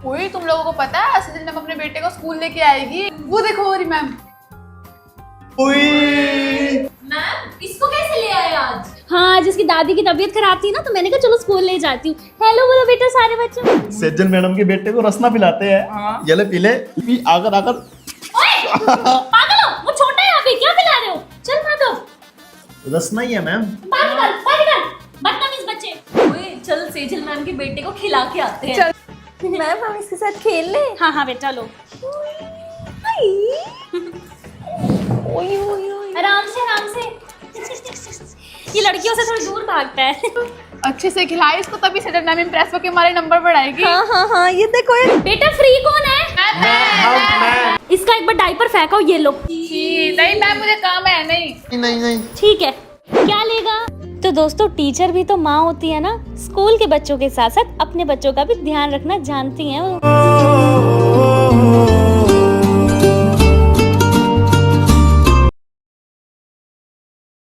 ओए तुम लोगों को पता है सेजल मैम अपने बेटे को स्कूल लेके आएगी। वो देखो हो रही मैम। मैम इसको कैसे ले आए आज? हाँ, जिसकी दादी की तबीयत खराब थी ना, तो मैंने कहा चलो स्कूल ले जाती हूँ। हेलो बोलो बेटा सारे बच्चों। सेजल मैडम के बेटे को रसना पिलाते हैं। ये ले पीले। पी आकर आकर। पागल हो, वो छोटा है अभी, क्या पिला रहे हो? चल भागो। रसना ही है मैम। पागल बदतमीज बच्चे। ओए चल सेजल मैम के बेटे को खिला के आते हैं। चल। मैम हम इसके साथ खेल ले। हाँ हाँ बेटा लो। आराम से आराम से। ये लड़कियों से थोड़ी दूर भागता है। अच्छे से खिलाए इसको, तभी सेजल मैम इम्प्रेस होके हमारे नंबर बढ़ाएगी। हाँ ये देखो ये। बेटा फ्री कौन है? इसका एक बार डायपर फेंको, ये लो। नहीं मैम मुझे काम है। नहीं ठीक है, क्या लेगा? तो दोस्तों टीचर भी तो माँ होती है ना, स्कूल के बच्चों के साथ साथ अपने बच्चों का भी ध्यान रखना जानती हैं वो।